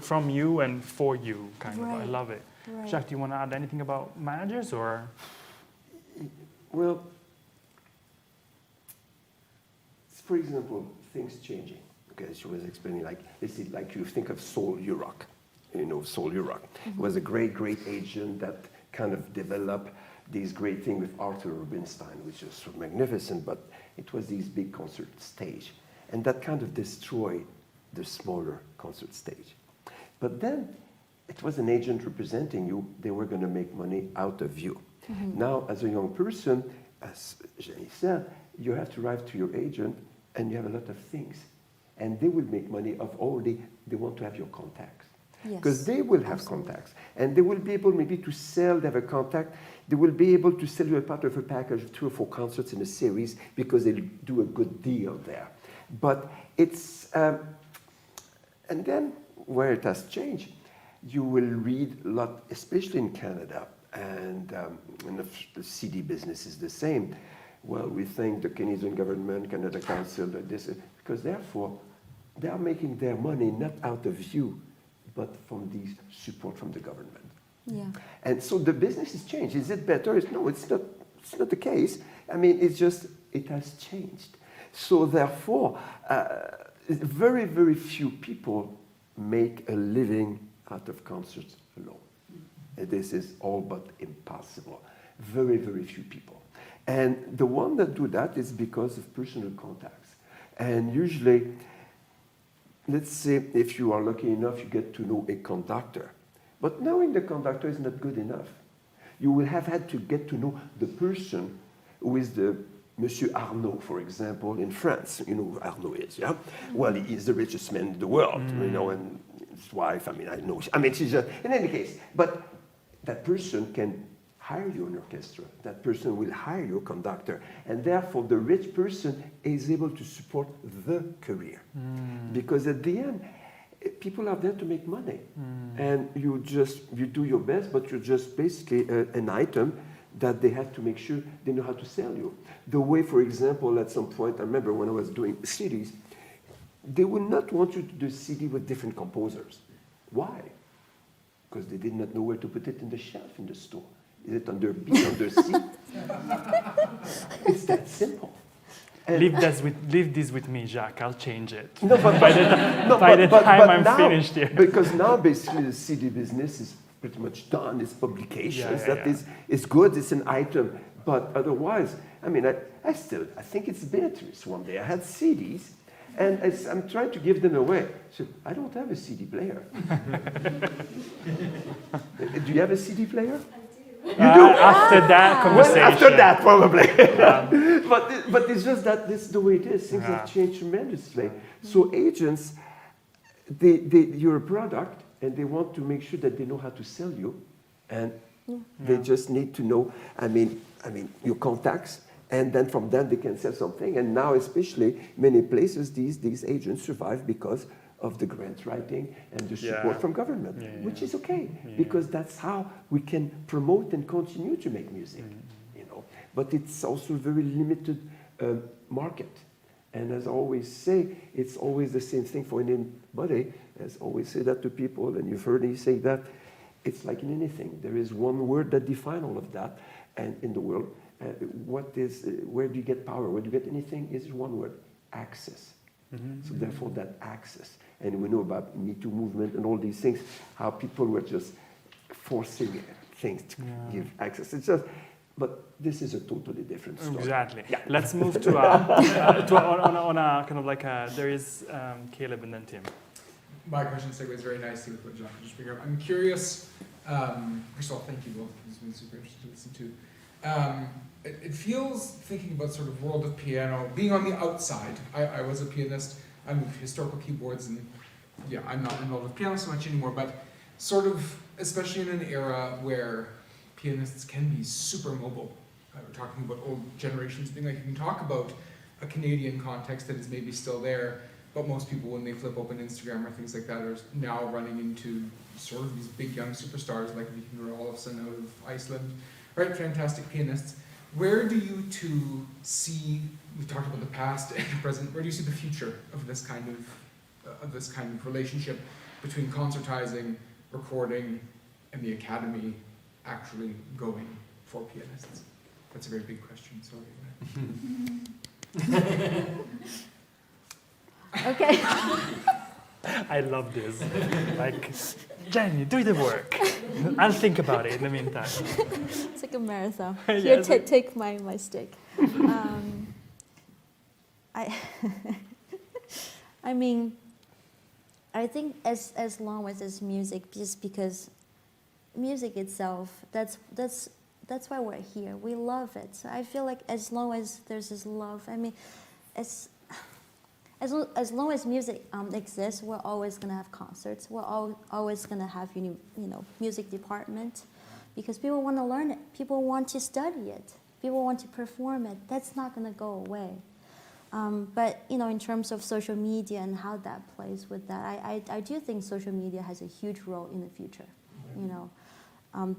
from you and for you, kind of. I love it. Right. Jacques, do you want to add anything about managers, or? Well, for example, things changing. Okay, she was explaining, like you think of Soul Euroc. Soul Euroc was a great agent that kind of developed these great things with Arthur Rubinstein, which is so magnificent, but it was these big concert stage. And that kind of destroyed the smaller concert stage. But then it was an agent representing you. They were going to make money out of you. Now, as a young person, as Zhenni said, you have to write to your agent, and you have a lot of things. And they will make money they want to have your contacts. Because they will have contacts, and they will be able maybe to sell, they have a contact, they will be able to sell you a part of a package of 2 or 4 concerts in a series because they do a good deal there. But it's, and then where it has changed, you will read a lot, especially in Canada, and the CD business is the same. Well, we thank the Canadian government, Canada Council, because therefore they are making their money not out of you, but from the support from the government. Yeah. And so the business has changed. Is it better? No, it's not the case. I mean, it has changed. So therefore, very, very few people make a living out of concerts alone. This is all but impossible. Very, very few people. And the one that do that is because of personal contacts. And usually, let's say if you are lucky enough, you get to know a conductor. But knowing the conductor is not good enough. You will have had to get to know the person who is the Monsieur Arnaud, for example, in France. You know who Arnaud is, yeah? Well, he is the richest man in the world, you know, and his wife, I mean, I know. I mean, she's just, in any case, but that person can hire you an orchestra. That person will hire you a conductor. And therefore, the rich person is able to support the career. Because at the end, people are there to make money. And you do your best, but you're just basically an item that they have to make sure they know how to sell you. The way, for example, at some point, I remember when I was doing CDs, they would not want you to do a CD with different composers. Why? Because they did not know where to put it in the shelf in the store. Is it under B, under C? It's that simple. Leave this with me, Jacques. I'll change it. No, but By the time I'm now, finished here. Because now basically the CD business is pretty much done. It's publications. It's good. It's an item. But otherwise, I mean, I think it's Beatrice one day. I had CDs, and I'm trying to give them away. So I don't have a CD player. Do you have a CD player? You do? After that conversation. Well, after that, probably. But it's just that this is the way it is. Things have changed tremendously. So agents, you're a product, and they want to make sure that they know how to sell you, and they just need to know. I mean, your contacts, and then from them they can sell something. And now, especially many places, these agents survive because of the grant writing and the support from government, which is okay, because that's how we can promote and continue to make music, you know. But it's also a very limited market. And as I always say, it's always the same thing for anybody. As I always say that to people, and you've heard me say that, it's like in anything. There is one word that defines all of that, and in the world, where do you get power? Where do you get anything? Is one word: access. So therefore, that access. And we know about Me Too movement and all these things, how people were just forcing things to give access. It's just, but this is a totally different story. Exactly. Yeah. Let's move to on a kind of like there is Caleb and then Tim. My question segues very nicely with what Jacques just brought up. I'm curious. First of all, thank you both. It's been super interesting to listen to. It feels, thinking about sort of world of piano, being on the outside. I was a pianist. I'm with historical keyboards, and I'm not involved with piano so much anymore, but sort of, especially in an era where pianists can be super mobile. We're talking about old generations being like, you can talk about a Canadian context that is maybe still there, but most people, when they flip open Instagram or things like that, are now running into sort of these big young superstars like Viking Olafsson out of Iceland, right? Fantastic pianists. Where do you two see, we talked about the past and the present, where do you see the future of this kind of relationship between concertizing, recording, and the academy actually going for pianists? That's a very big question, sorry. Okay. I love this. Like, Zhenni, do the work. I'll think about it in the meantime. It's like a marathon. Yes. Here, take my stick. I mean, I think as long as it's music, just because music itself, that's why we're here. We love it. So I feel like as long as there's this love, I mean, as long as music exists, we're always going to have concerts. We're always going to have music department, because people want to learn it. People want to study it. People want to perform it. That's not going to go away. But in terms of social media and how that plays with that, I do think social media has a huge role in the future.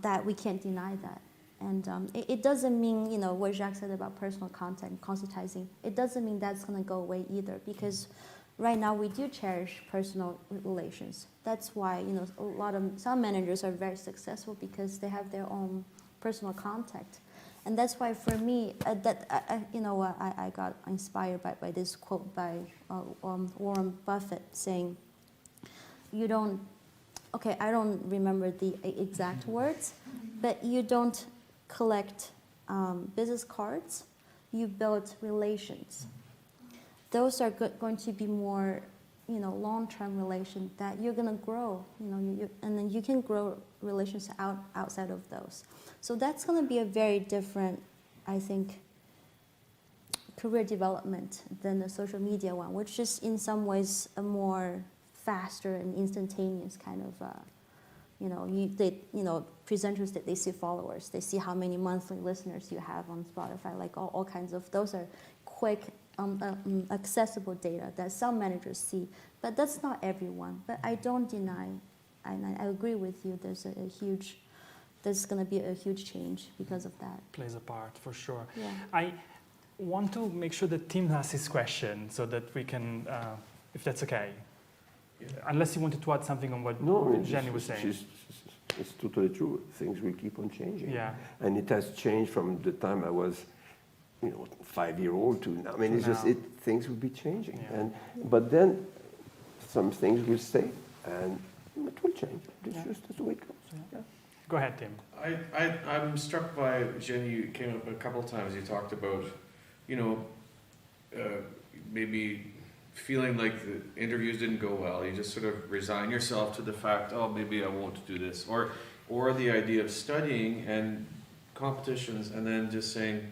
That we can't deny that. And it doesn't mean, what Jacques said about personal contact and concertizing, it doesn't mean that's going to go away either, because right now we do cherish personal relations. That's why, some managers are very successful because they have their own personal contact. And that's why for me, I got inspired by this quote by Warren Buffett saying, I don't remember the exact words, but you don't collect business cards, you build relations. Those are going to be more, long-term relations that you're going to grow, and then you can grow relations outside of those. So that's going to be a very different, I think, career development than the social media one, which is in some ways a more faster and instantaneous kind of, presenters that they see followers, they see how many monthly listeners you have on Spotify, like all kinds of, those are quick, accessible data that some managers see, but that's not everyone. But I don't deny, and I agree with you, there's going to be a huge change because of that. Plays a part, for sure. Yeah. I want to make sure that Tim asks his question so that we can, if that's okay. Yeah. Unless you wanted to add something on what No, I mean, Zhenni was saying. It's totally true. Things will keep on changing. Yeah. And it has changed from the time I was, 5-year-old to now. I mean, it's just now. things will be changing. Yeah. But then some things will stay and it will change. It's Yeah. just the way it goes. Yeah. Yeah. Go ahead, Tim. I'm struck by, Zhenni, you came up a couple times, you talked about, maybe feeling like the interviews didn't go well. You just sort of resign yourself to the fact, oh, maybe I won't do this. Or the idea of studying and competitions and then just saying,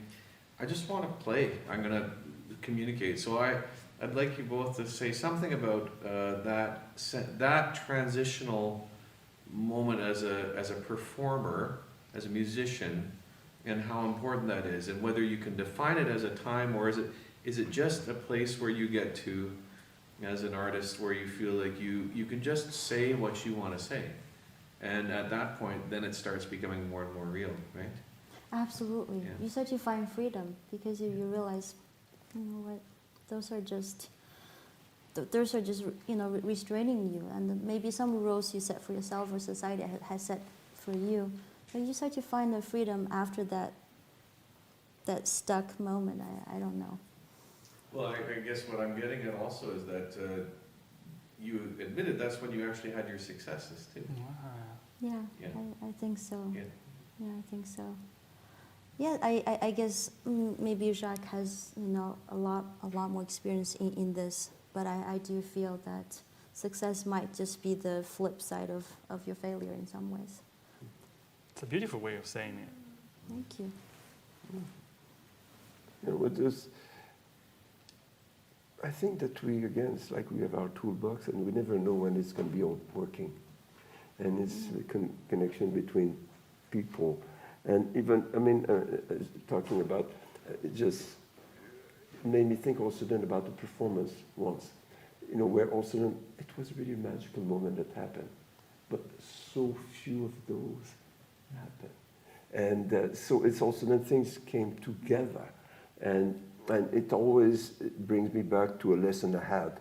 I just want to play. I'm going to communicate. So I'd like you both to say something about that transitional moment as a performer, as a musician, and how important that is, and whether you can define it as a time, or is it just a place where you get to, as an artist, where you feel like you can just say what you want to say, and at that point, then it starts becoming more and more real, right? Absolutely. Yeah. You start to find freedom because you realize, what, those are just restraining you, and maybe some rules you set for yourself or society has set for you, but you start to find the freedom after that stuck moment. I don't know. Well, I guess what I'm getting at also is that you admitted that's when you actually had your successes too. Yeah, Yeah. I think so. Yeah. Yeah, I think so. Yeah, I guess maybe Jacques has a lot more experience in this, but I do feel that success might just be the flip side of your failure in some ways. It's a beautiful way of saying it. Thank you. I think that it's like we have our toolbox and we never know when it's going to be all working. And it's the connection between people. And even, talking about, it just made me think also then about the performance once. Where also then it was really a magical moment that happened. But so few of those happen. And so it's also then things came together. And it always brings me back to a lesson I had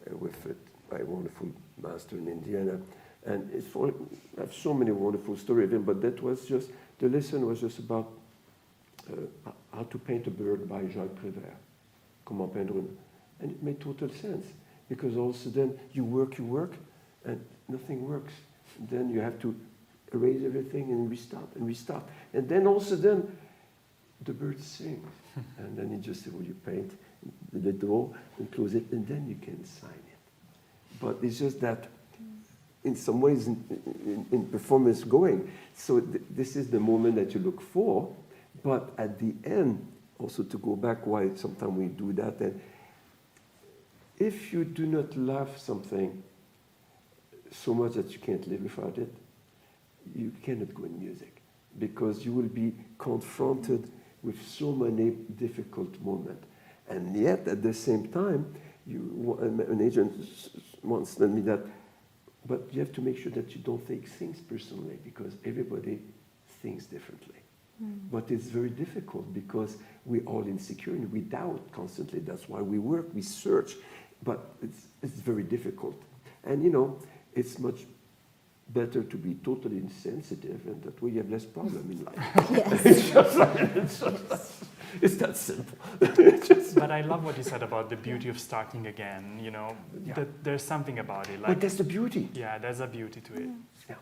with my wonderful master in Indiana. And I have so many wonderful stories of him, but that was just, the lesson was just about how to paint a bird by Jacques Després. Comment peindre une. And it made total sense, because all of a sudden you work, and nothing works. And then you have to erase everything and restart. And then all of a sudden, the bird sings. And then you just say, well, you paint the door and close it, and then you can sign it. But it's just that, in some ways, in performance going, so this is the moment that you look for, but at the end, also to go back why sometimes we do that, and if you do not love something so much that you can't live without it, you cannot go in music, because you will be confronted with so many difficult moments. And yet, at the same time, an agent once told me that, but you have to make sure that you don't take things personally, because everybody thinks differently. But it's very difficult because we're all insecure and we doubt constantly. That's why we work, we search, but it's very difficult. And it's much better to be totally insensitive, and that way you have less problem in life. Yes. It's that simple. But I love what you said about the beauty of starting again. That there's something about it. But that's the beauty. Yeah, there's a beauty to it. Yeah.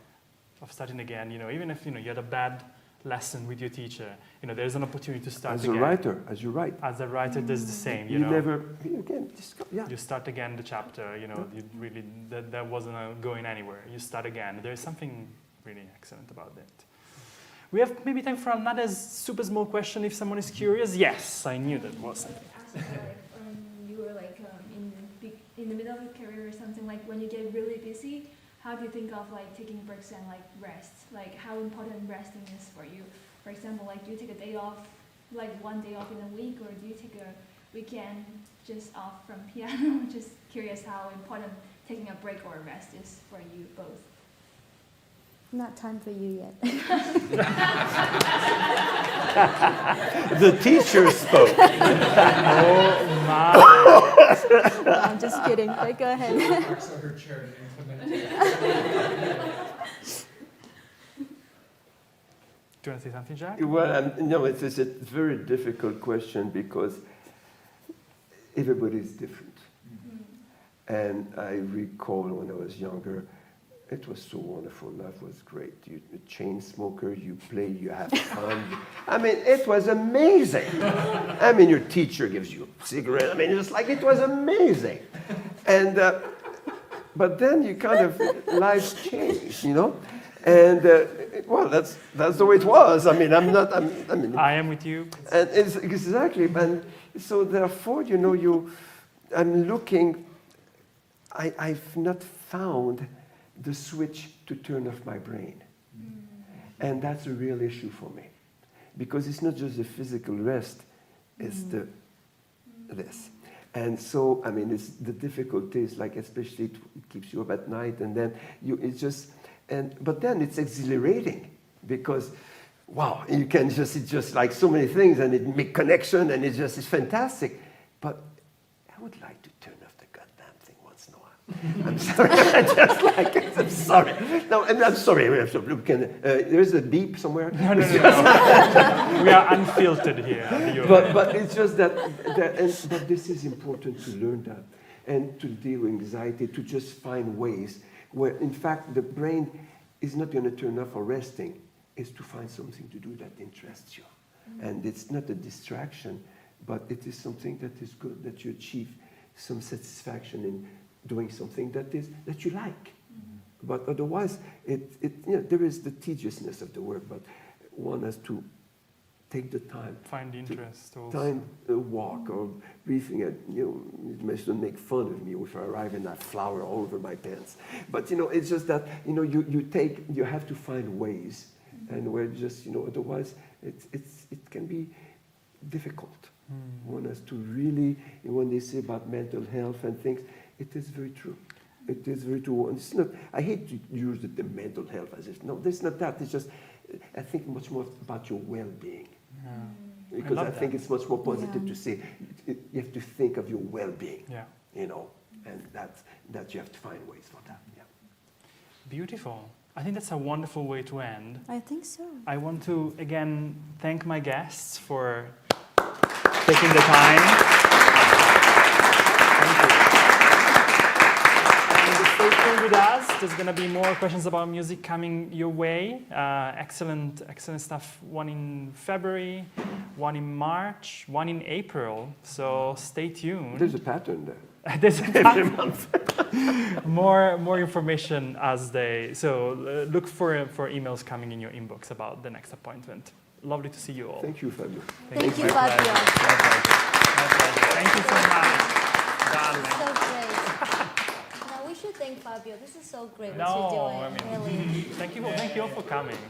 Of starting again. Even if you had a bad lesson with your teacher, there's an opportunity to start As again. a writer, as you write. As a writer, there's the same. You never, again, You start again the chapter. You really that wasn't going anywhere. You start again. There's something really excellent about that. We have maybe time for another super small question if someone is curious. Yes, I knew that was something. You were like in the middle of your career or something, like when you get really busy, how do you think of like taking breaks and like rest? Like how important resting is for you? For example, like do you take a day off, like one day off in a week, or do you take a weekend just off from piano? Just curious how important taking a break or a rest is for you both. Not time for you yet. The teacher spoke. Oh my! No, I'm just kidding. But go ahead. Marks on her chair and implement it. Do you want to say something, Jacques? Well, no, it's a very difficult question because everybody is different. And I recall when I was younger, it was so wonderful. Life was great. You a chain smoker, you play, you have fun. I mean, it was amazing. I mean, your teacher gives you a cigarette. I mean, it's like it was amazing. And but then you kind of lives change, you know. And well, that's the way it was. I mean, I am with you. And it's exactly. And so therefore, you know, I'm looking. I've not found the switch to turn off my brain. And that's a real issue for me. Because it's not just the physical rest, it's this. And so, I mean, it's the difficulties, like especially it keeps you up at night, and then but then it's exhilarating because, wow, you can it's just like so many things, and it make connection, and it's fantastic. But I would like to turn off the goddamn thing once in a while. I'm sorry, I just like it. I'm sorry. No, I'm sorry. There's a beep somewhere. No. We are unfiltered here. But it's just that but this is important to learn that and to deal with anxiety, to just find ways where, in fact, the brain is not going to turn off or resting. It's to find something to do that interests you. And it's not a distraction, but it is something that is good, that you achieve some satisfaction in doing something that you like. But otherwise, there is the tediousness of the work, but one has to take the time. Find interest also. Time a walk or breathing. It may still make fun of me if I arrive and I have flour all over my pants. But it's just that you have to find ways, and where just otherwise it can be difficult. One has to really, when they say about mental health and things, it is very true. It is very true. And it's not. I hate to use the mental health as if it's not that. It's just I think much more about your well-being. Yeah. Because I think that. it's much more positive to say you have to think of your well-being. Yeah. And that you have to find ways for that. Yeah. Beautiful. I think that's a wonderful way to end. I think so. I want to again thank my guests for taking the time. Thank you. And stay tuned with us. There's going to be more questions about music coming your way. Excellent stuff. One in February, one in March, one in April. So stay tuned. There's a pattern there. There's a Every month. more information as look for emails coming in your inbox about the next appointment. Lovely to see you all. Thank you, Fabio. Thank you, My pleasure. Fabio. My pleasure. Thank you so much. Darling. So great. No, we should thank Fabio. This is so great what you're doing. Thank you all for coming.